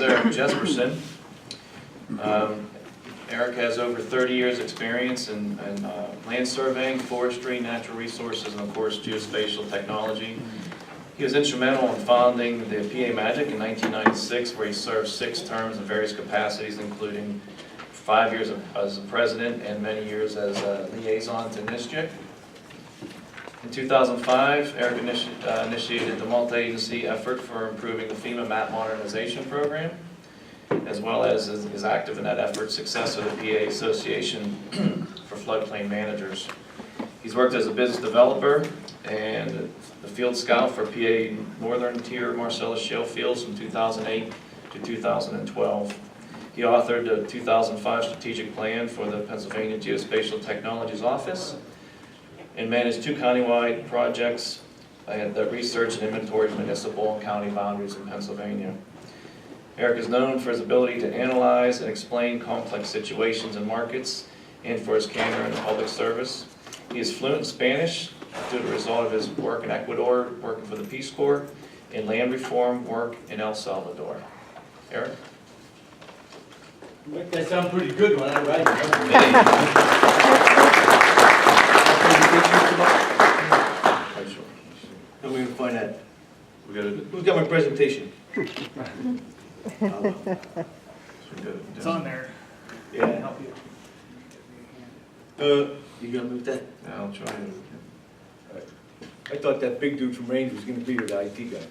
Eric Jespersen. Eric has over 30 years experience in land surveying, forestry, natural resources, and of course geospatial technology. He was instrumental in founding the PA Magic in 1996, where he served 6 terms in various capacities, including 5 years as a president and many years as a liaison to NISJIC. In 2005, Eric initiated the multi-agency effort for improving the FEMA map modernization program, as well as is active in that effort, success of the PA Association for Floodplain Managers. He's worked as a business developer and the field scout for PA Northern Tier Marcellus Shale Fields from 2008 to 2012. He authored the 2005 strategic plan for the Pennsylvania Geospatial Technologies Office and managed 2 countywide projects that research and inventory municipal and county boundaries in Pennsylvania. Eric is known for his ability to analyze and explain complex situations and markets and for his candor in public service. He is fluent in Spanish due to the result of his work in Ecuador, working for the Peace Corps, and land reform work in El Salvador. Eric? Make that sound pretty good when I write it. How are we going to find that? Who's got my presentation? It's on there. Yeah. Can I help you? You gonna move that? Yeah, I'll try it. I thought that big dude from Range was gonna be the IT guy.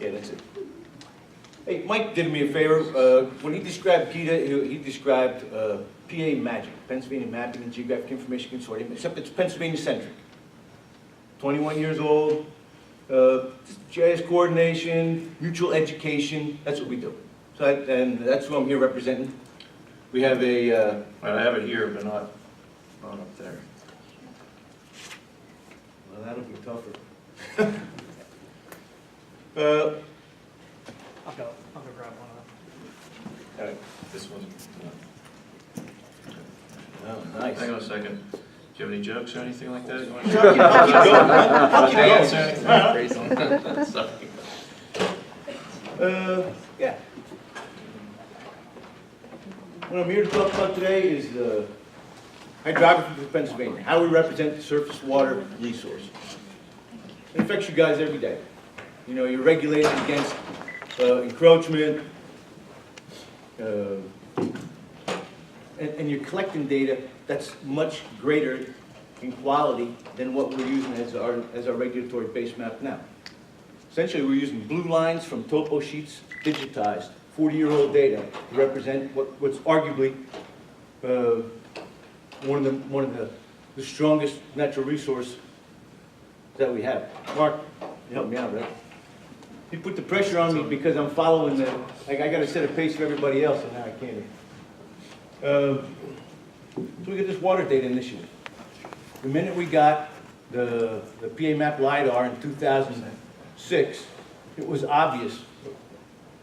Yeah, that's it. Hey, Mike did me a favor. When he described PETA, he described PA Magic, Pennsylvania Mapping and Geographic Information Consortium, except it's Pennsylvania-centric. 21 years old, GIS coordination, mutual education, that's what we do. So and that's who I'm here representing. We have a... I have it here, but not up there. Well, that'll be tougher. I'll go grab one of them. This one. Oh, nice. Hang on a second. Do you have any jokes or anything like that? You want to Sure, yeah. What I'm here to talk about today is hydrography for Pennsylvania, how we represent the surface water resource. It affects you guys every day. You know, you're regulated against encroachment, and you're collecting data that's much greater in quality than what we're using as our regulatory base map now. Essentially, we're using blue lines from topo sheets, digitized, 40-year-old data to represent what's arguably one of the strongest natural resource that we have. Mark, you help me out, right? You put the pressure on me because I'm following the, like I got to set a pace for everybody else, and now I can't. So we get this water data initiative. The minute we got the PA Map LiDAR in 2006, it was obvious,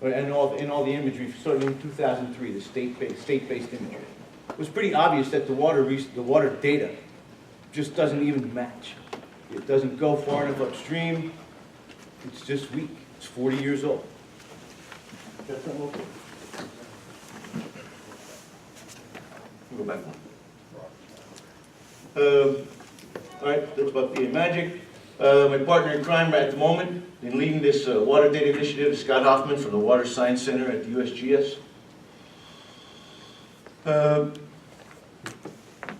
and in all the imagery, starting in 2003, the state-based imagery. It was pretty obvious that the water data just doesn't even match. It doesn't go far enough upstream. It's just weak. It's 40 years old. Got something okay? We'll go back one. All right, that's about PA Magic. My partner in crime at the moment in leading this water data initiative is Scott Hoffman from the Water Science Center at the USGS.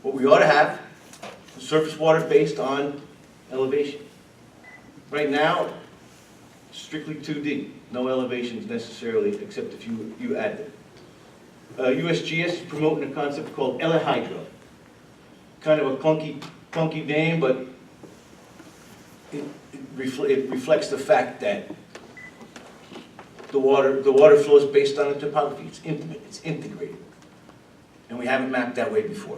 What we ought to have is surface water based on elevation. Right now, strictly 2D, no elevations necessarily, except if you add them. USGS is promoting a concept called EnerHydro. Kind of a clunky name, but it reflects the fact that the water flows based on the topography. It's intimate, it's integrated. And we haven't mapped that way before.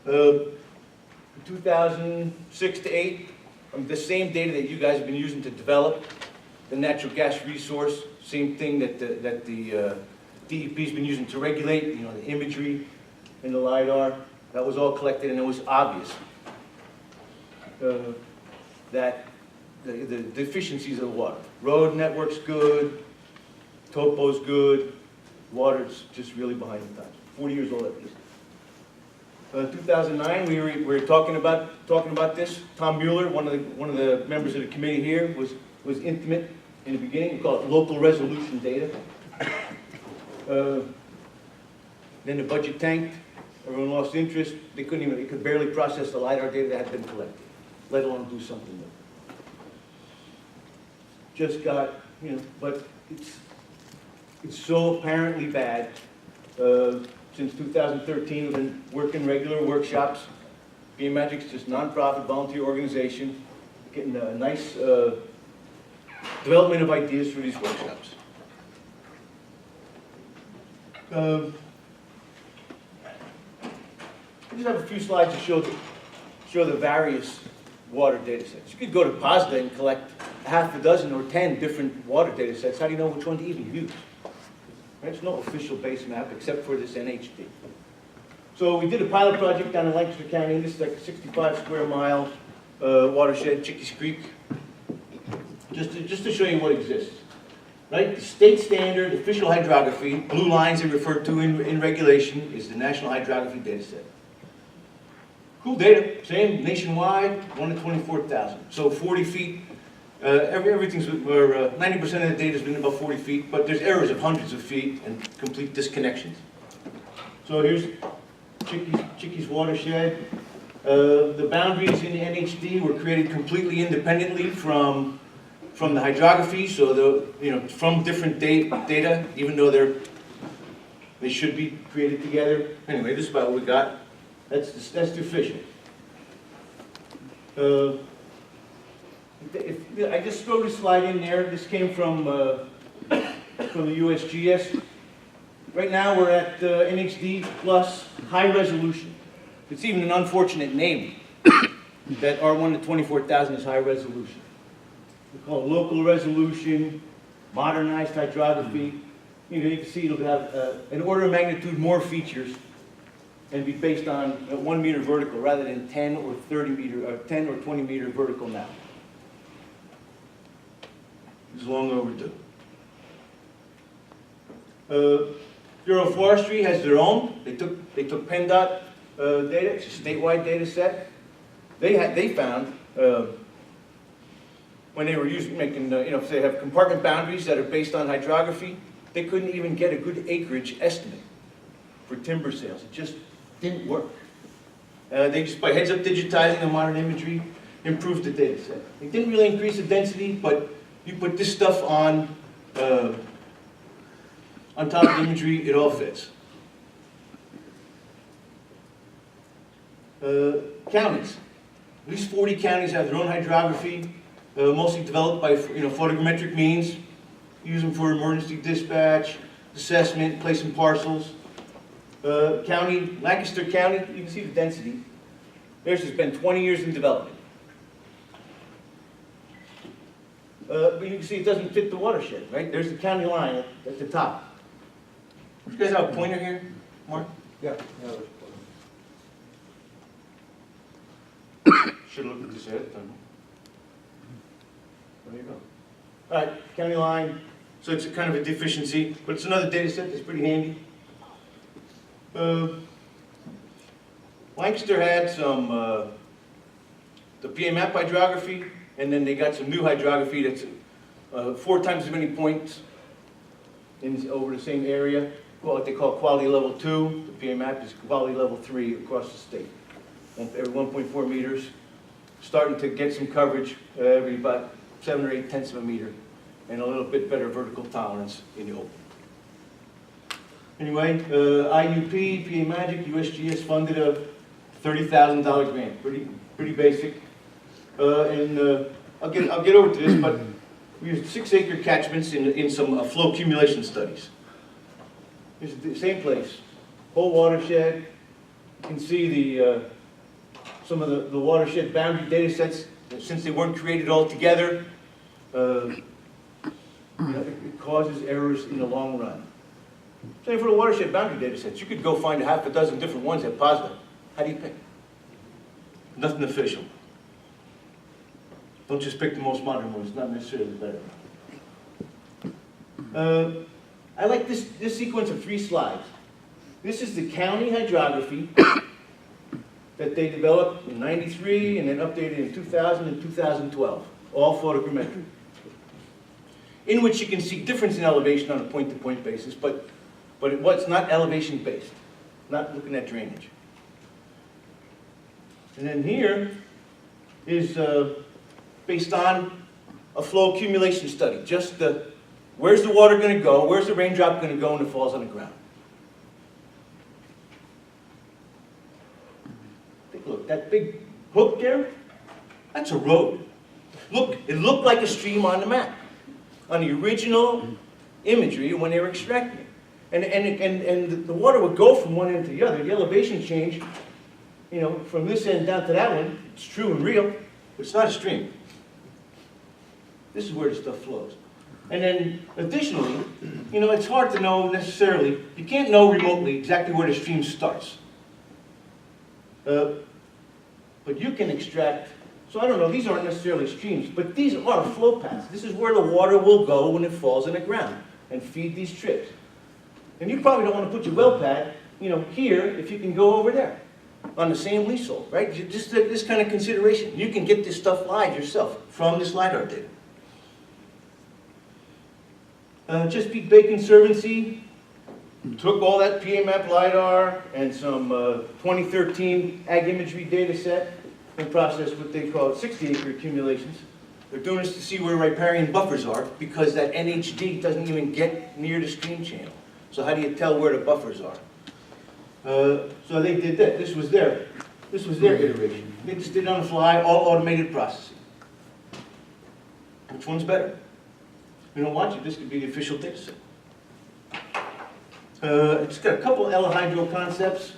From 2006 to 8, the same data that you guys have been using to develop the natural gas resource, same thing that the DEP's been using to regulate, you know, the imagery and the LiDAR. That was all collected, and it was obvious that the deficiencies of the water. Road network's good, topo's good, water's just really behind the times. 40 years old at least. 2009, we were talking about this. Tom Mueller, one of the members of the committee here, was intimate in the beginning. We call it local resolution data. Then the budget tanked. Everyone lost interest. They could barely process the LiDAR data that had been collected, let alone do something with it. Just got, but it's so apparently bad. Since 2013, we've been working regular workshops. PA Magic's just nonprofit volunteer organization, getting a nice development of ideas for these workshops. I just have a few slides to show the various water data sets. You could go to POSDA and collect half a dozen or 10 different water data sets. How do you know which one to even use? There's no official base map except for this NHD. So we did a pilot project down in Lancaster County. This is like a 65 square mile watershed, Chickies Creek. Just to show you what exists. Right? The state standard official hydrography, blue lines are referred to in regulation, is the National Hydrography Data Set. Cool data, same nationwide, 1 to 24,000. So 40 feet. Everything's, 90% of the data has been about 40 feet, but there's errors of hundreds of feet and complete disconnections. So here's Chickies watershed. The boundaries in the NHD were created completely independently from the hydrography, so from different data, even though they should be created together. Anyway, this is about what we got. That's the official. I just throw this slide in there. This came from the USGS. Right now we're at NHD plus high resolution. It's even an unfortunate name that R1 to 24,000 is high resolution. We call it local resolution, modernized hydrography. You can see it'll have an order of magnitude more features and be based on 1 meter vertical rather than 10 or 30 meter or 10 or 20 meter vertical now. It's long overdue. Bureau of Forestry has their own. They took PennDOT data. It's a statewide data set. They found when they were making if they have compartment boundaries that are based on hydrography, they couldn't even get a good acreage estimate for timber sales. It just didn't work. They just by heads up digitizing the modern imagery improved the data set. It didn't really increase the density, but you put this stuff on top of the imagery, it all fits. Counties. At least 40 counties have their own hydrography, mostly developed by photogrammetric means. Use them for emergency dispatch, assessment, placing parcels. Lancaster County, you can see the density. Theirs has been 20 years in development. But you can see it doesn't fit the watershed, right? There's the county line at the top. You guys have a pointer here, Mark? Yeah. Should have looked at this ahead of time. There you go. All right, county line. So it's a kind of a deficiency, but it's another data set that's pretty handy. Lancaster had some the PA map hydrography, and then they got some new hydrography that's 4 times as many points over the same area. What they call quality level 2. The PA map is quality level 3 across the state. Every 1.4 meters, starting to get some coverage every about 7 or 8 tenths of a meter, and a little bit better vertical tolerance in the open. Anyway, IUP, PA Magic, USGS funded a $30,000 grant. Pretty basic. I'll get over to this, but we used 6-acre catchments in some flow accumulation studies. It's the same place, whole watershed. You can see some of the watershed boundary data sets. Since they weren't created all together, it causes errors in the long run. Same for the watershed boundary data sets. You could go find a half a dozen different ones at POSDA. How do you pick? Nothing official. Don't just pick the most modern one, it's not necessarily better. I like this sequence of 3 slides. This is the county hydrography that they developed in '93 and then updated in 2000 and 2012, all photogrammetric, in which you can see difference in elevation on a point-to-point basis, but it's not elevation-based, not looking at drainage. And then here is based on a flow accumulation study, just where's the water going to go, where's the raindrop going to go when it falls on the ground. Take a look, that big hook there, that's a road. Look, it looked like a stream on the map, on the original imagery when they were extracting it. And the water would go from one end to the other. The elevation change, you know, from this end down to that one, it's true and real, but it's not a stream. This is where the stuff flows. And then additionally, you know, it's hard to know necessarily, you can't know remotely exactly where the stream starts. But you can extract, so I don't know, these aren't necessarily streams, but these are flow paths. This is where the water will go when it falls in the ground and feed these trips. And you probably don't want to put your well pad, you know, here if you can go over there on the same leasehold, right? Just this kind of consideration. You can get this stuff live yourself from this LiDAR data. Chesapeake Bay Conservancy took all that PA map LiDAR and some 2013 ag imagery data set and processed what they call 60-acre accumulations. They're doing this to see where riparian buffers are because that NHD doesn't even get near the stream channel. So how do you tell where the buffers are? So they did that. This was their iteration. They just did it on the fly, all automated processing. Which one's better? You know, watch it. This could be the official data set. It's got a couple of hydro concepts.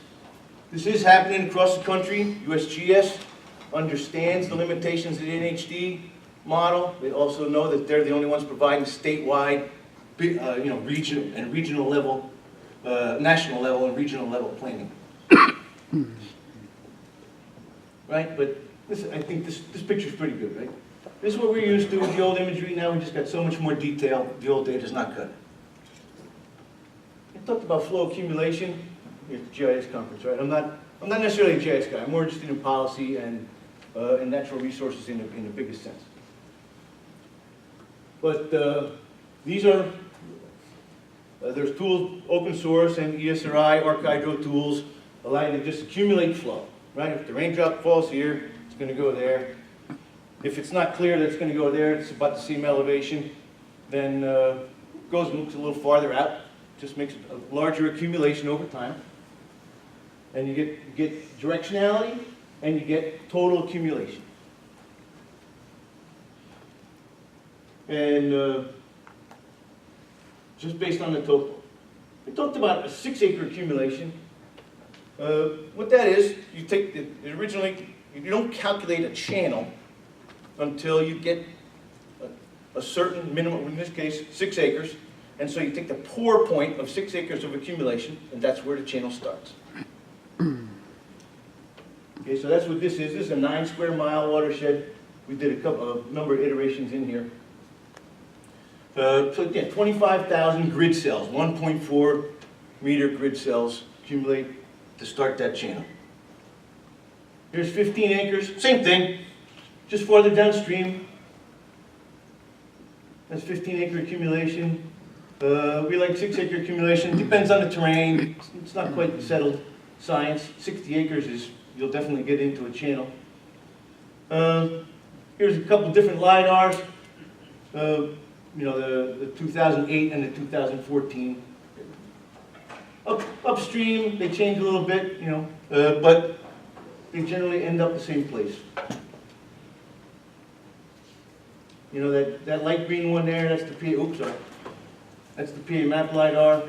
This is happening across the country. USGS understands the limitations of the NHD model. They also know that they're the only ones providing statewide, regional level, national level, and regional level planning. Right? But I think this picture's pretty good, right? This is what we're used to with the old imagery. Now we just got so much more detail. The old data's not cut. I talked about flow accumulation. Here's the GIS conference, right? I'm not necessarily a GIS guy. I'm more interested in policy and natural resources in the biggest sense. But these are there's tools, open source and ESRI, ArcHydro tools, allow you to just accumulate flow, right? If the raindrop falls here, it's going to go there. If it's not clear that it's going to go there, it's about the same elevation, then goes and looks a little farther out, just makes a larger accumulation over time. And you get directionality and you get total accumulation. And just based on the total. We talked about a 6-acre accumulation. What that is, you take originally, you don't calculate a channel until you get a certain minimum, in this case, 6 acres. And so you take the pour point of 6 acres of accumulation, and that's where the channel starts. Okay, so that's what this is. This is a 9 square mile watershed. We did a number of iterations in here. So again, 25,000 grid cells, 1.4 meter grid cells accumulate to start that channel. Here's 15 acres, same thing, just farther downstream. That's 15-acre accumulation. We like 6-acre accumulation. Depends on the terrain. It's not quite settled science. 60 acres is, you'll definitely get into a channel. Here's a couple different LiDARs. You know, the 2008 and the 2014. Upstream, they change a little bit, you know, but they generally end up the same place. You know, that light green one there, that's the PA, that's the PA map LiDAR.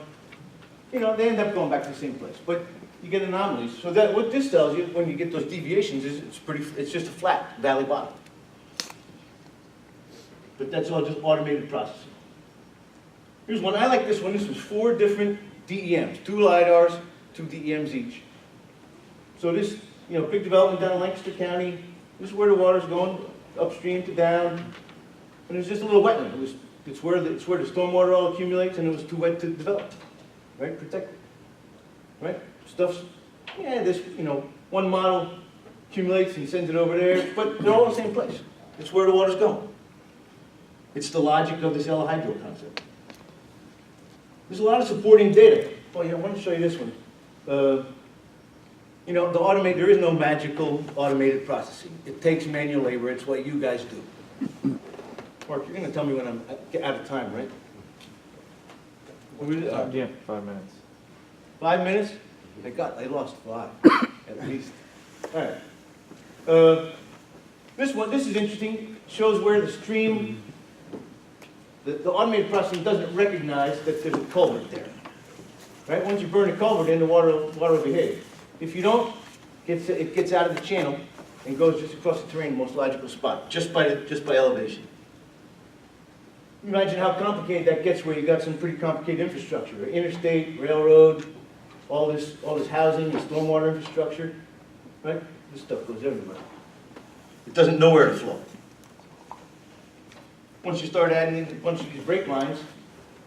You know, they end up going back to the same place, but you get anomalies. So that what this tells you, when you get those deviations, is it's just a flat valley bottom. But that's all just automated processing. Here's one, I like this one. This was 4 different DEMs, 2 LiDARs, 2 DEMs each. So this, big development down in Lancaster County, this is where the water's going, upstream to down. And it's just a little wetland. It's where the stormwater all accumulates, and it was too wet to develop, right? Protect it, right? Stuff's, this, one model accumulates and sends it over there, but they're all in the same place. It's where the water's going. It's the logic of this Ella hydro concept. There's a lot of supporting data. Oh yeah, I want to show you this one. There is no magical automated processing. It takes manual labor. It's what you guys do. Mark, you're going to tell me when I'm out of time, right? Yeah, 5 minutes. 5 minutes? I lost 5, at least. All right. This is interesting. Shows where the stream, the automated processing doesn't recognize that there's a culvert there. Right? Once you burn a culvert in, the water will behave. If you don't, it gets out of the channel and goes just across the terrain, the most logical spot, just by elevation. Imagine how complicated that gets where you got some pretty complicated infrastructure, right? Interstate, railroad, all this housing and stormwater infrastructure, right? This stuff goes everywhere. It doesn't know where to flow. Once you start adding in a bunch of these break lines,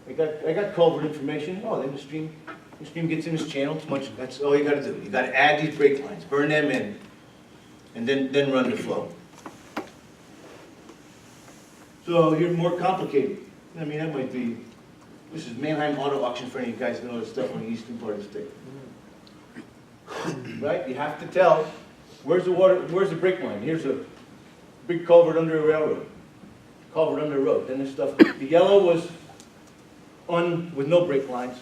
I got culvert information. Oh, then the stream gets in this channel. That's all you got to do. You got to add these break lines, burn them in, and then run the flow. So you're more complicated. I mean, that might be. This is Mannheim Auto Auction for any of you guys who know this stuff on the eastern part of the state. Right? You have to tell where's the water, where's the break line. Here's a big culvert under a railroad, culvert under a road. Then this stuff. The yellow was with no break lines,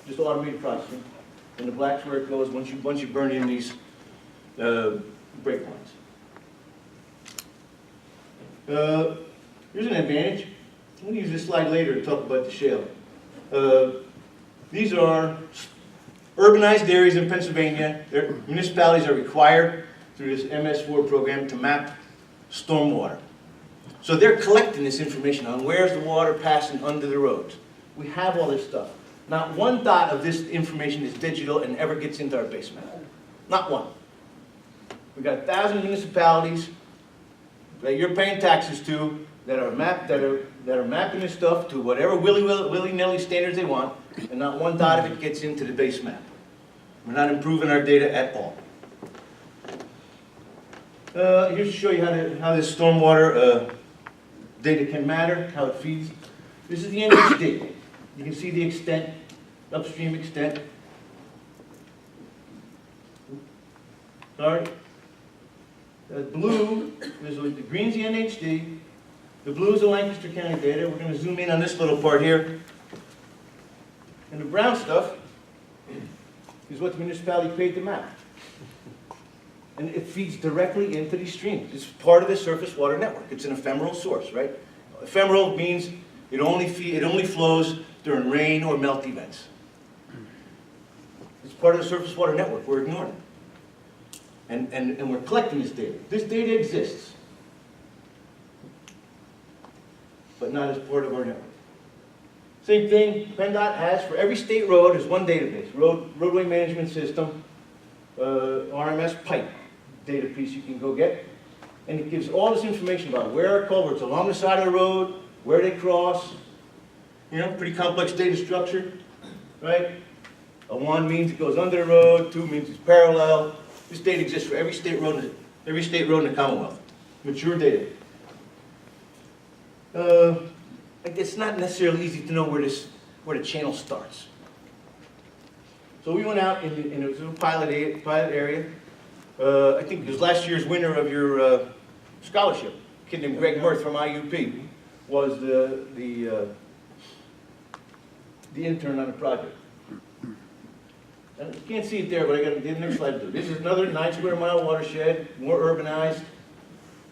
just automated processing, and the black's where it goes once you burn in these break lines. Here's an advantage. I'm going to use this slide later to talk about the shale. These are urbanized areas in Pennsylvania. Municipalities are required through this MS4 program to map stormwater. So they're collecting this information on where's the water passing under the roads. We have all this stuff. Not one dot of this information is digital and ever gets into our basement. Not one. We've got 1,000 municipalities that you're paying taxes to that are mapping this stuff to whatever willy-nilly standards they want, and not one dot of it gets into the base map. We're not improving our data at all. Here's to show you how this stormwater data can matter, how it feeds. This is the NHD. You can see the extent, upstream extent. Sorry. Blue, the green's the NHD. The blue is the Lancaster County data. We're going to zoom in on this little part here. And the brown stuff is what the municipality paid to map. And it feeds directly into these streams. It's part of the surface water network. It's an ephemeral source, right? Ephemeral means it only flows during rain or melt events. It's part of the surface water network. We're ignoring it. And we're collecting this data. This data exists, but not as part of our network. Same thing PennDOT has for every state road is one database, roadway management system, RMS pipe data piece you can go get. And it gives all this information about where are culverts along the side of the road, where they cross. Pretty complex data structure, right? A 1 means it goes under the road, 2 means it's parallel. This data exists for every state road in the Commonwealth. Mature data. It's not necessarily easy to know where the channel starts. So we went out in a pilot area. I think it was last year's winner of your scholarship. A kid named Greg Mirth from IUP was the intern on the project. And you can't see it there, but I got the next slide to do. This is another 9 square mile watershed, more urbanized.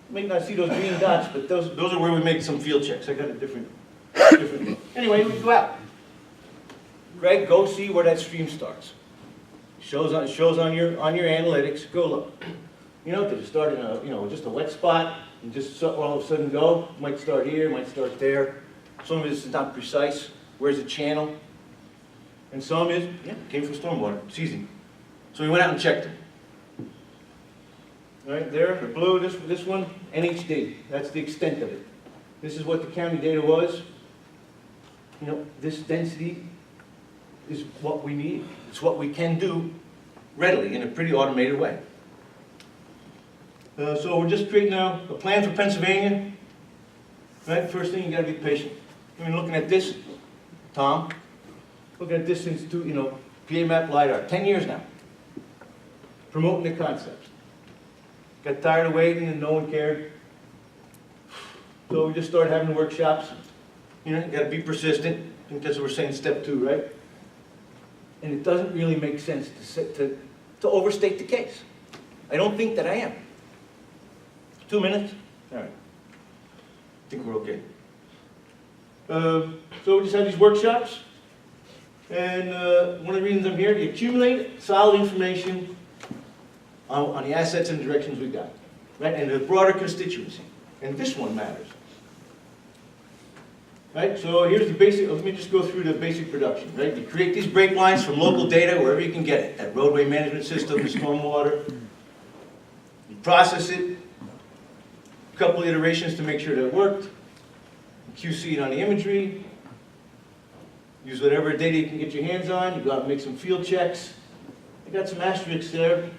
You may not see those green dots, but those are where we make some field checks. I got a different look. Anyway, we go out. Greg, go see where that stream starts. Shows on your analytics. Go look. Did it start in just a wet spot and just all of a sudden go? Might start here, might start there. Some of this is not precise. Where's the channel? And some came from stormwater. It's easy. So we went out and checked it. Right there, the blue, this one, NHD, that's the extent of it. This is what the county data was. You know, this density is what we need. It's what we can do readily in a pretty automated way. So we're just creating now a plan for Pennsylvania. Right, first thing, you gotta be patient. I mean, looking at this, Tom, looking at this since, you know, PA map LiDAR, 10 years now. Promoting the concepts. Got tired of waiting and no one cared. So we just started having workshops. You know, you gotta be persistent. I think that's what we're saying, step 2, right? And it doesn't really make sense to overstate the case. I don't think that I am. 2 minutes? All right. I think we're okay. So we just have these workshops. And one of the reasons I'm here, to accumulate solid information on the assets and directions we got, right? And the broader constituency. And this one matters. Right, so here's the basic, let me just go through the basic production, right? You create these break lines from local data wherever you can get it, that roadway management system, the stormwater. You process it, a couple iterations to make sure that it worked. You QC it on the imagery. Use whatever data you can get your hands on. You go out and make some field checks. I got some asterisks there.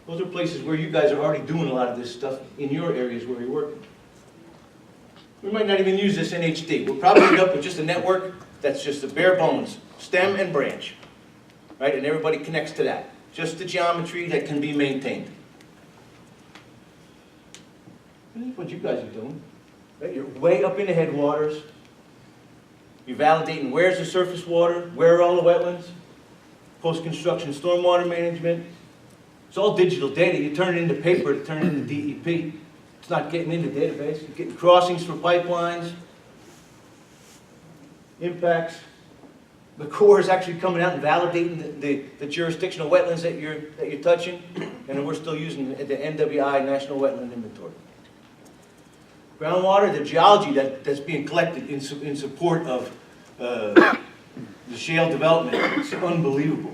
Those are places where you guys are already doing a lot of this stuff in your areas where you're working. We might not even use this in HD. We'll probably end up with just a network that's just the bare bones, stem and branch, right? And everybody connects to that. Just the geometry that can be maintained. This is what you guys are doing, right? You're way up in the headwaters. You're validating where's the surface water, where are all the wetlands, post-construction stormwater management. It's all digital data. You turn it into paper to turn it into DEP. It's not getting into the database. You're getting crossings for pipelines, impacts. The Corps is actually coming out and validating the jurisdictional wetlands that you're touching, and we're still using the NWI National Wetland Inventory. Groundwater, the geology that's being collected in support of the shale development, it's unbelievable.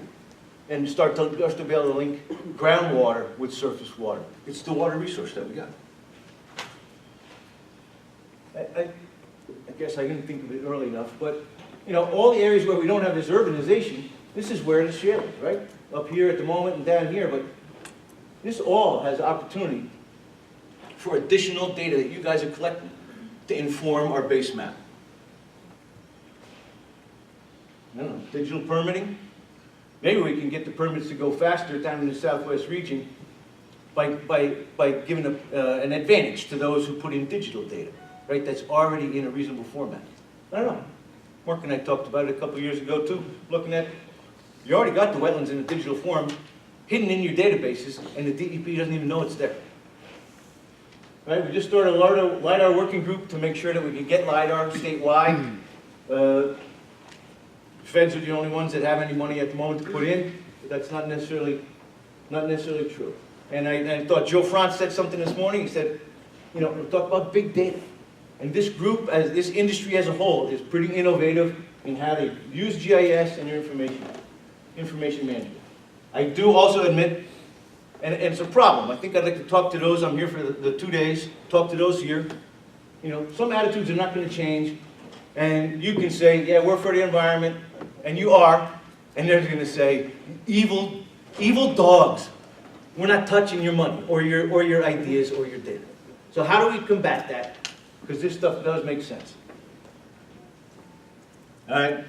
And start to be able to link groundwater with surface water. It's the water resource that we got. I guess I didn't think of it early enough, but you know, all the areas where we don't have this urbanization, this is where the shale is, right? Up here at the moment and down here, but this all has opportunity for additional data that you guys are collecting to inform our base map. I don't know, digital permitting. Maybe we can get the permits to go faster down in the southwest region by giving an advantage to those who put in digital data, right? That's already in a reasonable format. I don't know. Mark and I talked about it a couple of years ago too, looking at, you already got the wetlands in a digital form, hidden in your databases, and the DEP doesn't even know it's there. Right? We just started a LiDAR working group to make sure that we can get LiDAR statewide. Feds are the only ones that have any money at the moment to put in. That's not necessarily true. And I thought Joe Franz said something this morning. He said, you know, we'll talk about big data. And this group, as this industry as a whole, is pretty innovative in how they use GIS and their information management. I do also admit, and it's a problem. I think I'd like to talk to those. I'm here for the 2 days. Talk to those here. You know, some attitudes are not going to change. And you can say, yeah, we're for the environment. And you are, and they're going to say, evil dogs. We're not touching your money or your ideas or your data. So how do we combat that? Because this stuff does make sense. All right.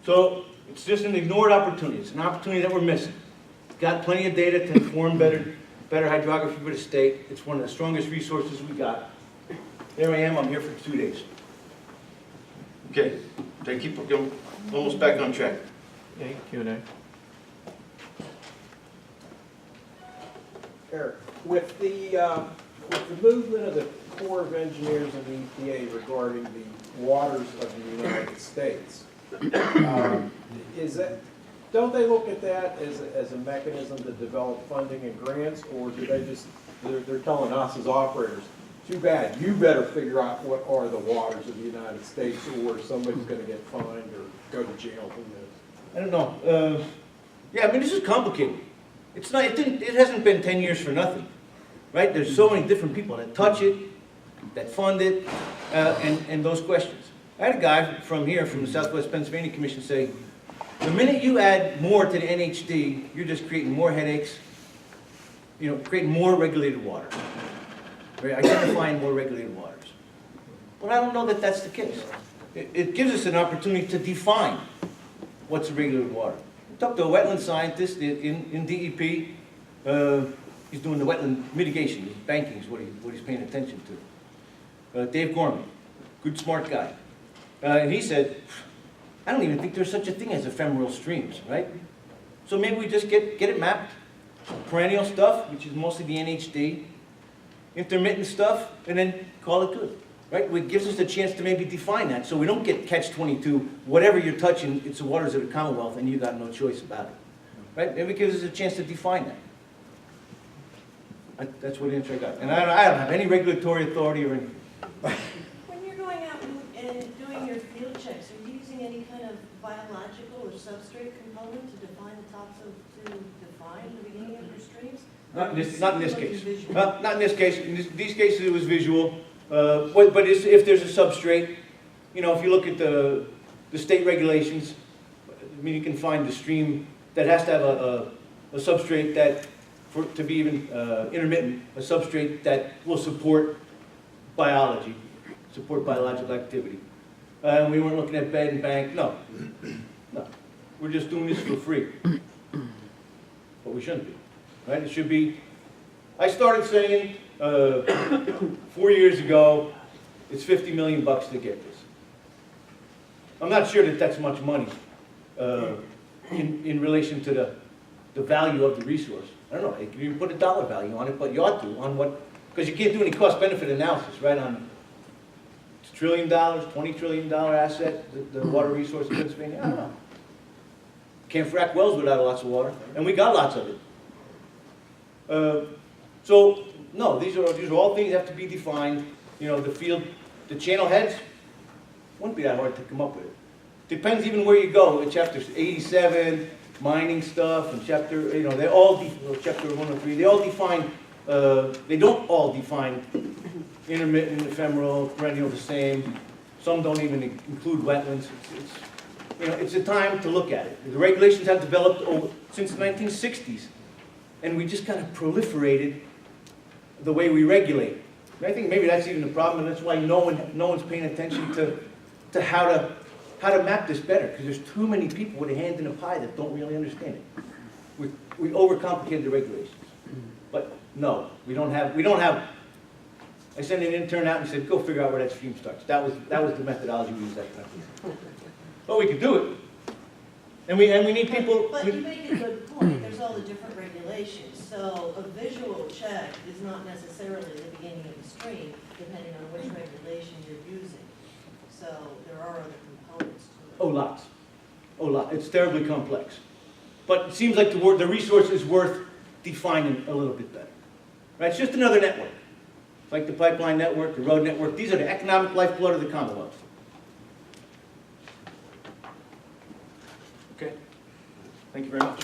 So it's just an ignored opportunity. It's an opportunity that we're missing. It's got plenty of data to inform better hydrography for the state. It's one of the strongest resources we got. There I am. I'm here for 2 days. Okay. I keep almost back on track. Okay, Q&A. Eric, with the movement of the Corps of Engineers and the EPA regarding the waters of the United States, don't they look at that as a mechanism to develop funding and grants, or do they just, they're telling us as operators, too bad, you better figure out what are the waters of the United States, or somebody's going to get fined or go to jail, who knows? I don't know. Yeah, I mean, this is complicated. It's not. It hasn't been 10 years for nothing. right? There's so many different people that touch it, that fund it, and those questions. I had a guy from here, from the Southwest Pennsylvania Commission say, the minute you add more to the NHD, you're just creating more headaches, you know, creating more regulated water. Right? Identifying more regulated waters. But I don't know that that's the case. It gives us an opportunity to define what's regulated water. We talked to a wetland scientist in DEP. He's doing the wetland mitigation, banking is what he's paying attention to. Dave Gorman, good smart guy. And he said, I don't even think there's such a thing as ephemeral streams, right? So maybe we just get it mapped. Perennial stuff, which is mostly the NHD, intermittent stuff, and then call it good, right? It gives us a chance to maybe define that, so we don't get catch-22, whatever you're touching, it's the waters of the Commonwealth, and you got no choice about it, right? Maybe it gives us a chance to define that. That's what answer I got. And I don't have any regulatory authority or anything. When you're going out and doing your field checks, are you using any kind of biological or substrate component to define the beginning of your streams? Not in this case. Not in this case. In these cases, it was visual. But if there's a substrate, you know, if you look at the state regulations, I mean, you can find the stream that has to have a substrate that, to be even intermittent, a substrate that will support biology, support biological activity. We weren't looking at bed and bank. No. We're just doing this for free. But we shouldn't be. Right? It should be. I started saying 4 years ago, it's $50 million to get this. I'm not sure that that's much money in relation to the value of the resource. I don't know. You can put a dollar value on it, but you ought to on what, because you can't do any cost-benefit analysis, right? On $1 trillion, $20 trillion asset, the water resource in Pennsylvania. I don't know. Can't frack wells without lots of water, and we got lots of it. So no, these are all things that have to be defined. You know, the field, the channel heads, wouldn't be that hard to come up with it. Depends even where you go. In chapter 87, mining stuff, and chapter, you know, they all chapter 103. They all define. They don't all define intermittent, ephemeral, perennial the same. Some don't even include wetlands. You know, it's a time to look at it. The regulations have developed since the 1960s, and we just kind of proliferated the way we regulate. And I think maybe that's even the problem, and that's why no one's paying attention to how to map this better, because there's too many people with a hand in the pie that don't really understand it. We overcomplicated the regulations, but no, we don't have. I sent an intern out and said, go figure out where that stream starts. That was the methodology we used at that time. But we could do it. And we need people. But you make a good point. There's all the different regulations. So a visual check is not necessarily the beginning of the stream, depending on which regulation you're using. So there are other components to it. Oh, lots. Oh, lots. It's terribly complex. But it seems like the resource is worth defining a little bit better. Right? It's just another network. It's like the pipeline network, the road network. These are the economic lifeblood of the Commonwealth. Okay. Thank you very much.